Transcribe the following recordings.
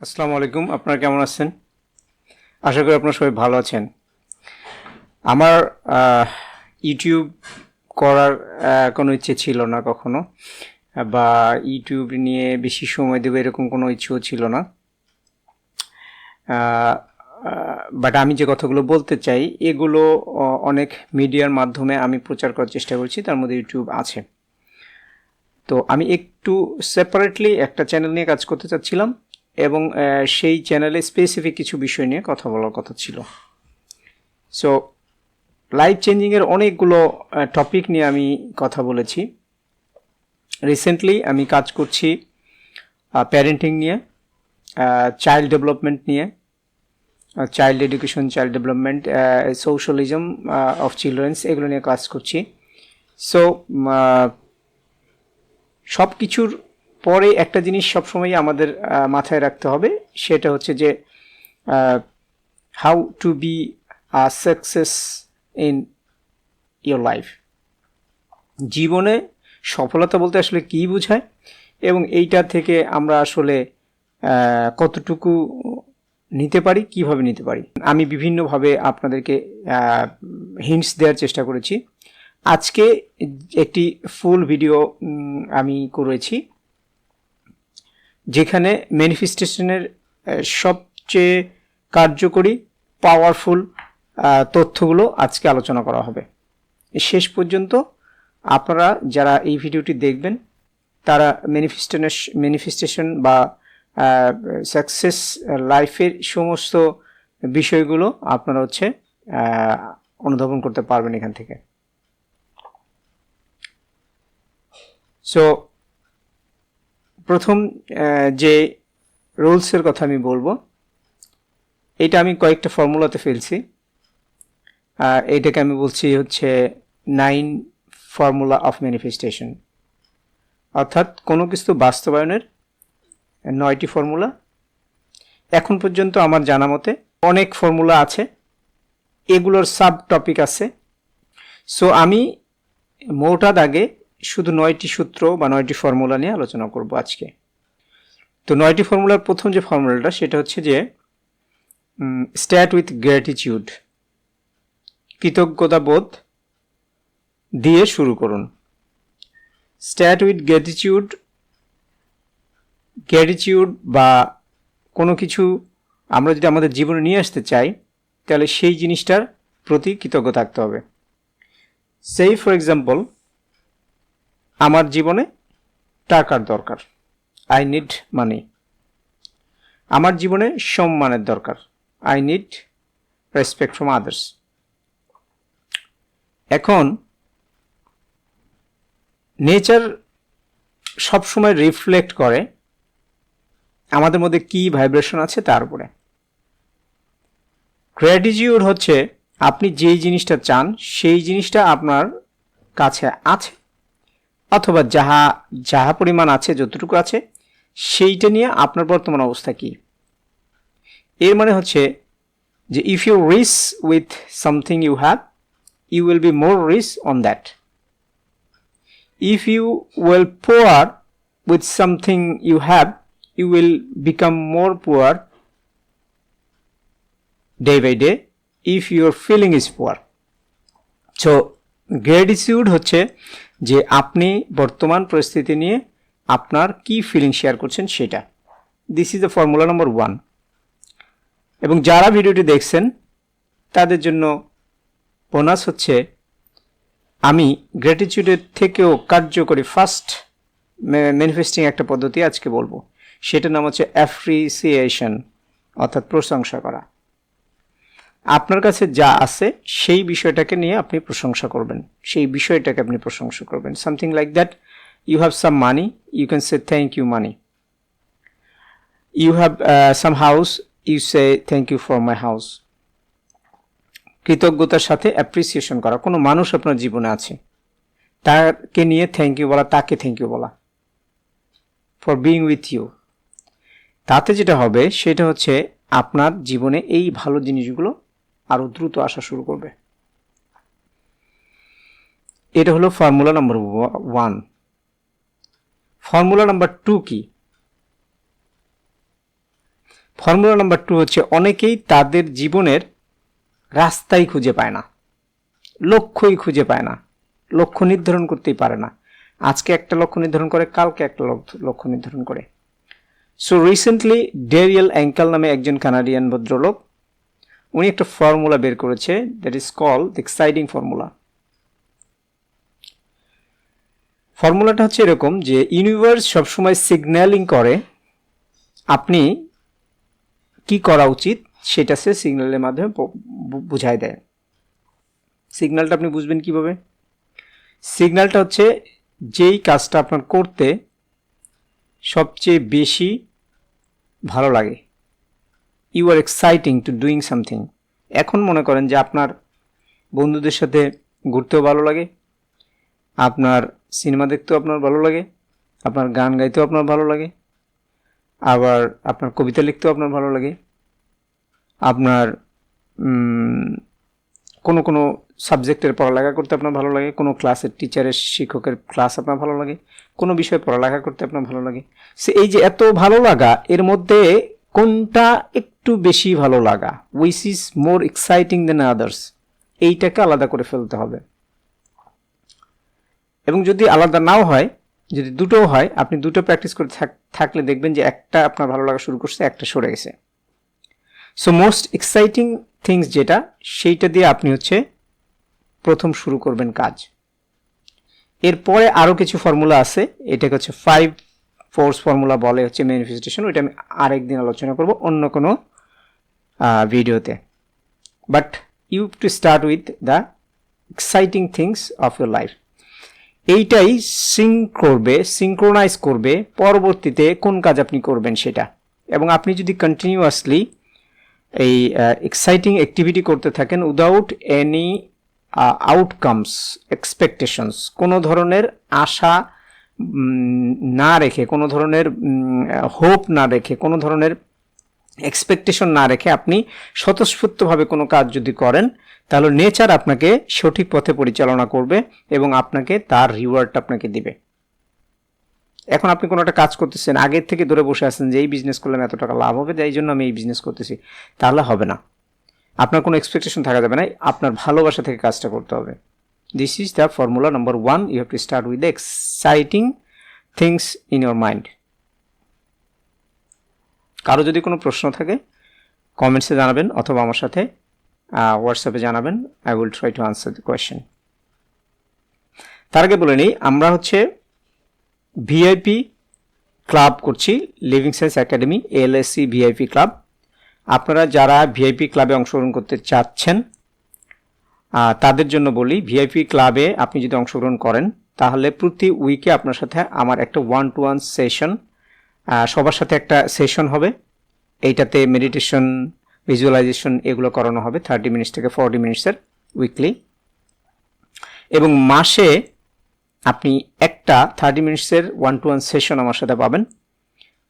আসসালামু আলাইকুম। আপনারা কেমন আছেন? আশা করি আপনারা সবাই ভালো আছেন। আমার ইউটিউব করার কোনো ইচ্ছে ছিল না কখনো, বা ইউটিউব নিয়ে বেশি সময় দেবো এরকম কোনো ইচ্ছেও ছিল না। বাট আমি যে কথাগুলো বলতে চাই এগুলো অনেক মিডিয়ার মাধ্যমে আমি প্রচার করার চেষ্টা করছি, তার মধ্যে ইউটিউব আছে। তো আমি একটু সেপারেটলি একটা চ্যানেল নিয়ে কাজ করতে চাচ্ছিলাম, এবং সেই চ্যানেলে স্পেসিফিক কিছু বিষয় নিয়ে কথা বলার কথা ছিল। সো লাইফ চেঞ্জিংয়ের অনেকগুলো টপিক নিয়ে আমি কথা বলেছি। রিসেন্টলি আমি কাজ করছি প্যারেন্টিং নিয়ে, চাইল্ড ডেভেলপমেন্ট নিয়ে, child education, child development, socialism of children's, এগুলো নিয়ে কাজ করছি। সো সব কিছুর পরে একটা জিনিস সবসময় আমাদের মাথায় রাখতে হবে, সেটা হচ্ছে যে how to be a success in your life. জীবনে সফলতা বলতে আসলে কী বোঝায়, এবং এইটা থেকে আমরা আসলে কতটুকু নিতে পারি, কিভাবে নিতে পারি। আমি বিভিন্নভাবে আপনাদেরকে হিন্টস দেওয়ার চেষ্টা করেছি। আজকে একটি ফুল ভিডিও আমি করেছি, যেখানে ম্যানিফেস্টেশনের সবচেয়ে কার্যকরী পাওয়ারফুল তথ্যগুলো আজকে আলোচনা করা হবে। শেষ পর্যন্ত আপনারা যারা এই ভিডিওটি দেখবেন তারা ম্যানিফেস্টেশন বা সাকসেস লাইফের সমস্ত বিষয়গুলো আপনারা অনুধাবন করতে পারবেন এখান থেকে। সো প্রথম যে রুলসের কথা আমি বলবো, এটা আমি কয়েকটা ফর্মুলাতে ফেলছি। এটাকে আমি বলছি 9 ফর্মুলা অফ ম্যানিফেস্টেশন, অর্থাৎ কোনো কিছু বাস্তবায়নের 9টি ফর্মুলা। এখন পর্যন্ত আমার জানা মতে অনেক ফর্মুলা আছে, এগুলোর সাব টপিক আছে। সো আমি মোটা দাগে শুধু 9টি সূত্র বা 9টি ফর্মুলা নিয়ে আলোচনা করব আজকে। তো 9টি ফর্মুলার প্রথম যে ফর্মুলাটা সেটা হচ্ছে যে স্টার্ট উইথ গ্র্যাটিটিউড, কৃতজ্ঞতা বোধ দিয়ে শুরু করুন। স্টার্ট উইথ গ্র্যাটিটিউড, বা কোনো কিছু আমরা যদি আমাদের জীবনে নিয়ে আসতে চাই তাহলে সেই জিনিসটার প্রতি কৃতজ্ঞ থাকতে হবে। সেই ফর এক্সাম্পল, আমার জীবনে টাকার দরকার, আই নিড মানি। আমার জীবনে সম্মানের দরকার, I need respect from others. এখন নেচার সবসময় রিফ্লেক্ট করে আমাদের মধ্যে কি ভাইব্রেশন আছে তার উপরে। গ্র্যাটিটিউড হচ্ছে আপনি যেই জিনিসটা চান সেই জিনিসটা আপনার কাছে আছে, অথবা যাহা যাহা পরিমাণ আছে, যতটুকু আছে সেইটা নিয়ে আপনার বর্তমান অবস্থা কি। এর মানে হচ্ছে যে if you reach with something you have, you will be more rich on that. If you will poor with something you have, you will become more poor day by day if your feeling is poor. So gratitude হচ্ছে যে আপনি বর্তমান পরিস্থিতি নিয়ে আপনার কি feeling share করছেন সেটা। দিস ইজ দ্য ফর্মুলা নম্বর 1। এবং যারা ভিডিওটি দেখছেন তাদের জন্য বোনাস হচ্ছে, আমি গ্র্যাটিটিউডের থেকেও কার্যকরী ফার্স্ট ম্যানিফেস্টিং একটা পদ্ধতি আজকে বলবো। সেটার নাম হচ্ছে অ্যাপ্রিসিয়েশন, অর্থাৎ প্রশংসা করা। আপনার কাছে যা আছে সেই বিষয়টাকে নিয়ে আপনি প্রশংসা করবেন, সেই বিষয়টাকে আপনি প্রশংসা করবেন। Something like that, you have some money, you can say thank you money. You have some house, you say thank you for my house. কৃতজ্ঞতার সাথে অ্যাপ্রিসিয়েশন করা। কোনো মানুষ আপনার জীবনে আছে, তাকে নিয়ে থ্যাংক ইউ বলা, তাকে থ্যাংক ইউ বলা ফর বিইং উইথ ইউ। তাতে যেটা হবে সেটা হচ্ছে আপনার জীবনে এই ভালো জিনিসগুলো আরও দ্রুত আসা শুরু করবে। এটা হলো ফর্মুলা নম্বর 1। ফর্মুলা নাম্বার 2 কি? ফর্মুলা নাম্বার 2 হচ্ছে অনেকেই তাদের জীবনের রাস্তাই খুঁজে পায় না, লক্ষ্যই খুঁজে পায় না, লক্ষ্য নির্ধারণ করতেই পারে না। আজকে একটা লক্ষ্য নির্ধারণ করে, কালকে একটা লক্ষ্য নির্ধারণ করে। সো রিসেন্টলি ডেরিয়েল অ্যাঙ্কেল নামে একজন কানাডিয়ান ভদ্রলোক, উনি একটা ফর্মুলা বের করেছে, that is called the exciting formula. ফর্মুলাটা হচ্ছে এরকম যে ইউনিভার্স সবসময় সিগন্যালিং করে আপনি কি করা উচিত সেটা সে সিগন্যালের মাধ্যমে বুঝাই দেয়। সিগন্যালটা আপনি বুঝবেন কিভাবে? সিগন্যালটা হচ্ছে যেই কাজটা আপনার করতে সবচেয়ে বেশি ভালো লাগে, you are exciting to doing something. এখন মনে করেন যে আপনার বন্ধুদের সাথে ঘুরতেও ভালো লাগে, আপনার সিনেমা দেখতেও আপনার ভালো লাগে, আপনার গান গাইতেও আপনার ভালো লাগে, আবার আপনার কবিতা লিখতেও আপনার ভালো লাগে, আপনার কোনো কোনো সাবজেক্টের পড়ালেখা করতে আপনার ভালো লাগে, কোনো ক্লাসের টিচারের শিক্ষকের ক্লাস আপনার ভালো লাগে, কোনো বিষয়ে পড়ালেখা করতে আপনার ভালো লাগে। সে এই যে এত ভালো লাগা, এর মধ্যে কোনটা একটু বেশি ভালো লাগা, which is more exciting than others, এইটাকে আলাদা করে ফেলতে হবে। এবং যদি আলাদা নাও হয়, যদি দুটোও হয়, আপনি দুটো প্র্যাকটিস করে থাকলে দেখবেন যে একটা আপনার ভালো লাগা শুরু করছে, একটা সরে গেছে। সো মোস্ট এক্সাইটিং থিংস যেটা, সেইটা দিয়ে আপনি হচ্ছে প্রথম শুরু করবেন কাজ। এরপরে আরও কিছু ফর্মুলা আছে, এটাকে হচ্ছে 5 ফোর্স ফর্মুলা বলে হচ্ছে ম্যানিফেস্টেশন। ওইটা আমি আরেকদিন আলোচনা করব অন্য কোনো ভিডিওতে। But you to start with the exciting things of your life. এইটাই সিঙ্ক্রোনাইজ করবে পরবর্তীতে কোন কাজ আপনি করবেন সেটা। এবং আপনি যদি কন্টিনিউয়াসলি এই এক্সাইটিং অ্যাক্টিভিটি করতে থাকেন উইদাউট এনি আউটকামস এক্সপেকটেশনস, কোনো ধরনের আশা না রেখে, কোনো ধরনের হোপ না রেখে, কোনো ধরনের এক্সপেকটেশন না রেখে আপনি স্বতঃস্ফূর্তভাবে কোনো কাজ যদি করেন, তাহলে নেচার আপনাকে সঠিক পথে পরিচালনা করবে এবং আপনাকে তার রিওয়ার্ডটা আপনাকে দিবে। এখন আপনি কোনো একটা কাজ করতেছেন, আগের থেকে ধরে বসে আছেন যে এই বিজনেস করলে এত টাকা লাভ হবে, এই জন্য আমি এই বিজনেস করতেছি, তাহলে হবে না। আপনার কোনো এক্সপেকটেশন থাকা যাবে না, আপনার ভালোবাসা থেকে কাজটা করতে হবে। This is the formula number 1, you have to start with the exciting things in your mind. কারো যদি কোনো প্রশ্ন থাকে কমেন্টসে জানাবেন, অথবা আমার সাথে হোয়াটসঅ্যাপে জানাবেন, I will try to answer the question. তার আগে বলে নিই, আমরা হচ্ছে ভিআইপি ক্লাব করছি, living sense academy LSC VIP club. আপনারা যারা ভিআইপি ক্লাবে অংশগ্রহণ করতে চাচ্ছেন তাদের জন্য বলি, ভিআইপি ক্লাবে আপনি যদি অংশগ্রহণ করেন তাহলে প্রতি উইকে আপনার সাথে আমার একটা 1-to-1 সেশন, সবার সাথে একটা সেশন হবে। এইটাতে মেডিটেশন, ভিজুয়ালাইজেশন এগুলো করানো হবে 30 মিনিটস থেকে 40 মিনিটসের উইকলি। এবং মাসে আপনি একটা 30 মিনিটসের 1-to-1 সেশন আমার সাথে পাবেন।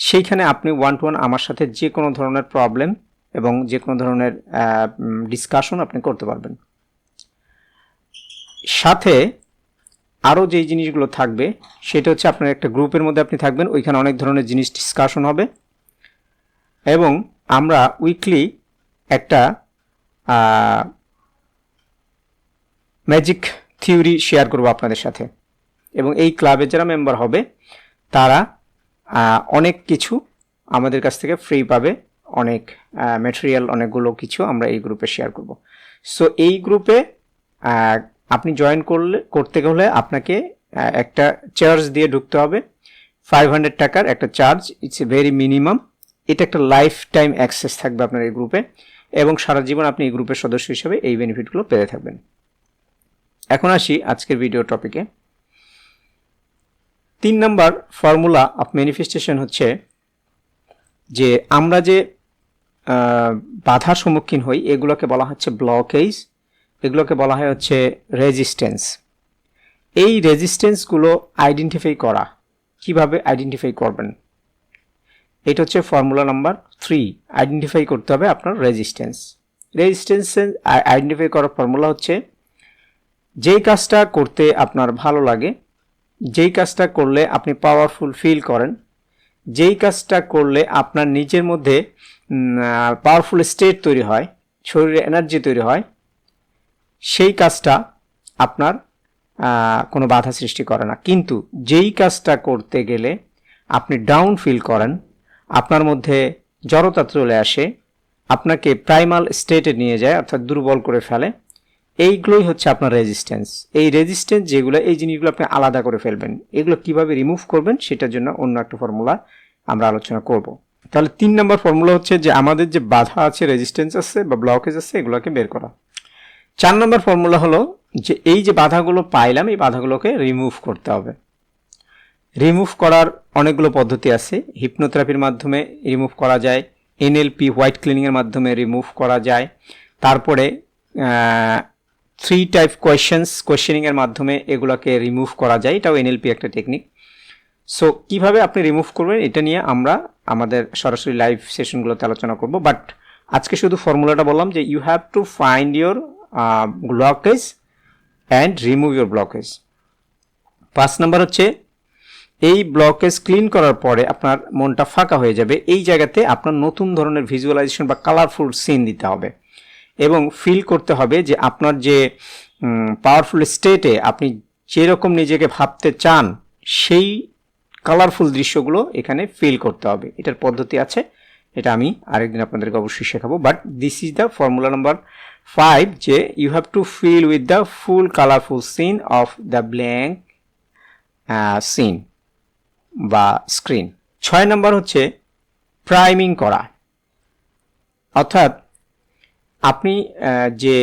সেইখানে আপনি 1-to-1 আমার সাথে যে কোনো ধরনের প্রবলেম এবং যে কোনো ধরনের ডিসকাশন আপনি করতে পারবেন। সাথে আরও যেই জিনিসগুলো থাকবে সেটা হচ্ছে আপনার একটা গ্রুপের মধ্যে আপনি থাকবেন, ওইখানে অনেক ধরনের জিনিস ডিসকাশন হবে। এবং আমরা উইকলি একটা ম্যাজিক থিওরি শেয়ার করব আপনাদের সাথে। এবং এই ক্লাবে যারা মেম্বার হবে তারা অনেক কিছু আমাদের কাছ থেকে ফ্রি পাবে, অনেক ম্যাটেরিয়াল, অনেকগুলো কিছু আমরা এই গ্রুপে শেয়ার করব। সো এই গ্রুপে আপনি জয়েন করতে হলে আপনাকে একটা চার্জ দিয়ে ঢুকতে হবে, 500 টাকার একটা charge, it's a very minimum. এটা একটা লাইফ টাইম অ্যাক্সেস থাকবে আপনার এই গ্রুপে, এবং সারা জীবন আপনি এই গ্রুপের সদস্য হিসেবে এই বেনিফিটগুলো পেতে থাকবেন। এখন আসি আজকের ভিডিও টপিকে। 3 নাম্বার ফর্মুলা অফ ম্যানিফেস্টেশন হচ্ছে যে আমরা যে বাধার সম্মুখীন হই এগুলোকে বলা হচ্ছে ব্লকেজ, এগুলোকে বলা হয় হচ্ছে রেজিস্ট্যান্স। এই রেজিস্ট্যান্সগুলো আইডেন্টিফাই করা, কিভাবে আইডেন্টিফাই করবেন, এটা হচ্ছে ফর্মুলা নাম্বার 3। আইডেন্টিফাই করতে হবে আপনার রেজিস্ট্যান্স। আইডেন্টিফাই করার ফর্মুলা হচ্ছে যেই কাজটা করতে আপনার ভালো লাগে, যেই কাজটা করলে আপনি পাওয়ারফুল ফিল করেন, যেই কাজটা করলে আপনার নিজের মধ্যে পাওয়ারফুল স্টেট তৈরি হয়, শরীরে এনার্জি তৈরি হয়, সেই কাজটা আপনার কোনো বাধা সৃষ্টি করে না। কিন্তু যেই কাজটা করতে গেলে আপনি ডাউন ফিল করেন, আপনার মধ্যে জড়তা চলে আসে, আপনাকে প্রাইমাল স্টেটে নিয়ে যায়, অর্থাৎ দুর্বল করে ফেলে, এইগুলোই হচ্ছে আপনার রেজিস্ট্যান্স। এই রেজিস্ট্যান্স যেগুলো, এই জিনিসগুলো আপনি আলাদা করে ফেলবেন। এগুলো কিভাবে রিমুভ করবেন সেটার জন্য অন্য একটা ফর্মুলা আমরা আলোচনা করব। তাহলে 3 নম্বর ফর্মুলা হচ্ছে যে আমাদের যে বাধা আছে, রেজিস্ট্যান্স আছে বা ব্লকেজ আছে, এগুলোকে বের করা। 4 নম্বর ফর্মুলা হলো যে এই যে বাধাগুলো পাইলাম, এই বাধাগুলোকে রিমুভ করতে হবে। রিমুভ করার অনেকগুলো পদ্ধতি আছে। হিপনোথেরাপির মাধ্যমে রিমুভ করা যায়, এনএলপি হোয়াইট ক্লিনিংয়ের মাধ্যমে রিমুভ করা যায়, তারপরে 3 টাইপ কোয়েশ্চেনিংয়ের মাধ্যমে এগুলোকে রিমুভ করা যায়, এটাও এনএলপি একটা টেকনিক। সো কিভাবে আপনি রিমুভ করবেন এটা নিয়ে আমরা আমাদের সরাসরি লাইভ সেশনগুলোতে আলোচনা করব। বাট আজকে শুধু ফর্মুলাটা বললাম যে you have to find your blockage and remove your blockage. 5 number হচ্ছে এই ব্লকেজ ক্লিন করার পরে আপনার মনটা ফাঁকা হয়ে যাবে। এই জায়গাতে আপনার নতুন ধরনের ভিজুয়ালাইজেশন বা কালারফুল সিন দিতে হবে এবং ফিল করতে হবে যে আপনার যে পাওয়ারফুল স্টেটে আপনি যেরকম নিজেকে ভাবতে চান সেই কালারফুল দৃশ্যগুলো এখানে ফিল করতে হবে। এটার পদ্ধতি আছে, এটা আমি আরেকদিন আপনাদেরকে অবশ্যই শেখাবো। But this is the formula number 5, যে you have to fill with the full colourful scene of the blank scene বা স্ক্রিন। 6 নাম্বার হচ্ছে প্রাইমিং করা, অর্থাৎ আপনি যে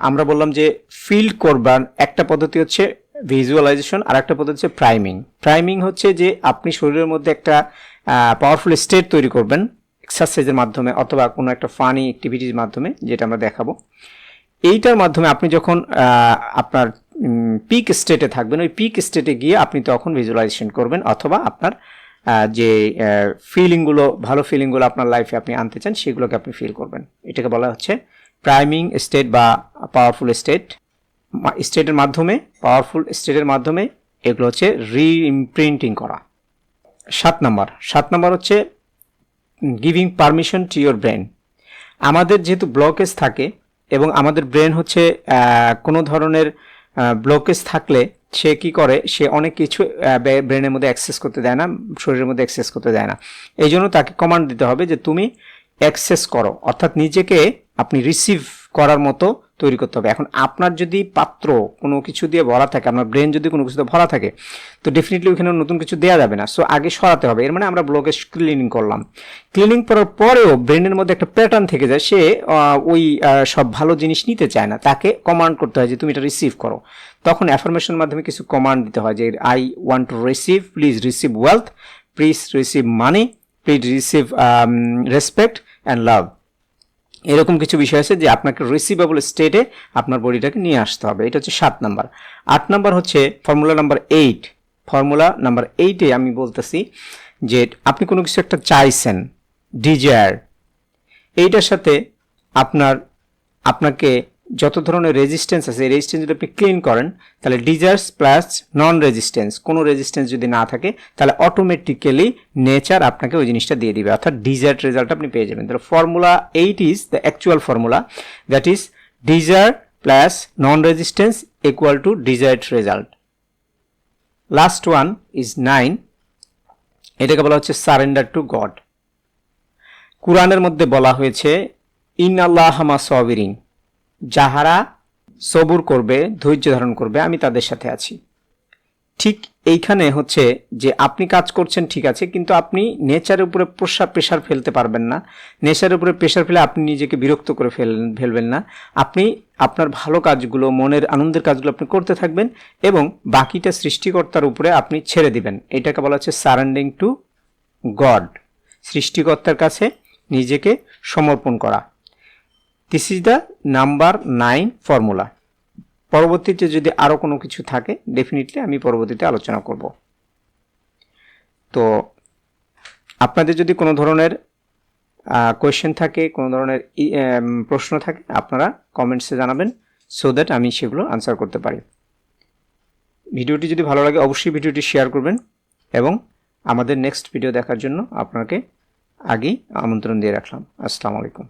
আমরা বললাম যে ফিল করবার একটা পদ্ধতি হচ্ছে ভিজুয়ালাইজেশন, আর একটা পদ্ধতি হচ্ছে প্রাইমিং। প্রাইমিং হচ্ছে যে আপনি শরীরের মধ্যে একটা পাওয়ারফুল স্টেট তৈরি করবেন এক্সারসাইজের মাধ্যমে অথবা কোনো একটা ফানি অ্যাক্টিভিটির মাধ্যমে, যেটা আমরা দেখাবো। এইটার মাধ্যমে আপনি যখন আপনার পিক স্টেটে থাকবেন, ওই পিক স্টেটে গিয়ে আপনি তখন ভিজুয়ালাইজেশন করবেন, অথবা আপনার যে ফিলিংগুলো, ভালো ফিলিংগুলো আপনার লাইফে আপনি আনতে চান সেগুলোকে আপনি ফিল করবেন। এটাকে বলা হচ্ছে প্রাইমিং স্টেট বা পাওয়ারফুল স্টেট। স্টেটের মাধ্যমে, পাওয়ারফুল স্টেটের মাধ্যমে এগুলো হচ্ছে রি-ইমপ্রিন্টিং করা। 7 নাম্বার হচ্ছে giving permission to your brain. আমাদের যেহেতু ব্লকেজ থাকে এবং আমাদের ব্রেন হচ্ছে কোনো ধরনের ব্লকেজ থাকলে সে কি করে, সে অনেক কিছু ব্রেনের মধ্যে অ্যাক্সেস করতে দেয় না, শরীরের মধ্যে অ্যাক্সেস করতে দেয় না। এই জন্য তাকে কমান্ড দিতে হবে যে তুমি অ্যাক্সেস করো, অর্থাৎ নিজেকে আপনি রিসিভ করার মতো তৈরি করতে হবে। এখন আপনার যদি পাত্র কোনো কিছু দিয়ে ভরা থাকে, আপনার ব্রেন যদি কোনো কিছু দিয়ে ভরা থাকে, তো ডেফিনেটলি ওইখানে নতুন কিছু দেওয়া যাবে না। সো আগে সরাতে হবে। এর মানে আমরা ব্লকেজ ক্লিনিং করলাম, ক্লিনিং করার পরেও ব্রেনের মধ্যে একটা প্যাটার্ন থেকে যায়, সে ওই সব ভালো জিনিস নিতে চায় না, তাকে কমান্ড করতে হয় যে তুমি এটা রিসিভ করো। তখন অ্যাফার্মেশনের মাধ্যমে কিছু কমান্ড দিতে হয় যে I want to receive, please receive wealth, please receive money, please receive respect and love. এরকম কিছু বিষয় আছে যে আপনাকে রিসিভেবল স্টেটে আপনার বডিটাকে নিয়ে আসতে হবে। এটা হচ্ছে 7 নাম্বার। 8 নাম্বার হচ্ছে ফর্মুলা নাম্বার 8। ফর্মুলা নাম্বার 8-এ আমি বলতেছি যে আপনি কোনো কিছু একটা চাইছেন, ডিজায়ার, এইটার সাথে আপনাকে যত ধরনের রেজিস্ট্যান্স আছে, এই রেজিস্ট্যান্স যদি আপনি ক্লিন করেন, তাহলে ডিজায়ার্স প্লাস নন রেজিস্ট্যান্স, কোনো রেজিস্ট্যান্স যদি না থাকে, তাহলে অটোমেটিক্যালি নেচার আপনাকে ওই জিনিসটা দিয়ে দিবে, অর্থাৎ ডিজায়ার্ড রেজাল্ট আপনি পেয়ে যাবেন। তাহলে formula 8 is the actual formula, that is desire plus non resistance equal to desired result. Last one is 9, এটাকে বলা হচ্ছে সারেন্ডার টু গড। কুরআনের মধ্যে বলা হয়েছে ইন্নাল্লাহা মা সাবিরিন, যাহারা সবুর করবে, ধৈর্য ধারণ করবে, আমি তাদের সাথে আছি। ঠিক এইখানে হচ্ছে যে আপনি কাজ করছেন ঠিক আছে, কিন্তু আপনি নেচারের উপরে প্রেশার ফেলতে পারবেন না। নেচারের উপরে প্রেশার ফেলে আপনি নিজেকে বিরক্ত করে ফেলবেন না। আপনি আপনার ভালো কাজগুলো, মনের আনন্দের কাজগুলো আপনি করতে থাকবেন এবং বাকিটা সৃষ্টিকর্তার উপরে আপনি ছেড়ে দিবেন। এটাকে বলা হচ্ছে সারেন্ডিং টু গড, সৃষ্টিকর্তার কাছে নিজেকে সমর্পণ করা। This is the number 9 formula. পরবর্তীতে যদি আরও কোনো কিছু থাকে ডেফিনেটলি আমি পরবর্তীতে আলোচনা করব। তো আপনাদের যদি কোনো ধরনের কোয়েশ্চেন থাকে, কোনো ধরনের প্রশ্ন থাকে, আপনারা কমেন্টসে জানাবেন, সো দ্যাট আমি সেগুলো আনসার করতে পারি। ভিডিওটি যদি ভালো লাগে অবশ্যই ভিডিওটি শেয়ার করবেন এবং আমাদের নেক্সট ভিডিও দেখার জন্য আপনাকে আগেই আমন্ত্রণ দিয়ে রাখলাম। আসসালামু আলাইকুম।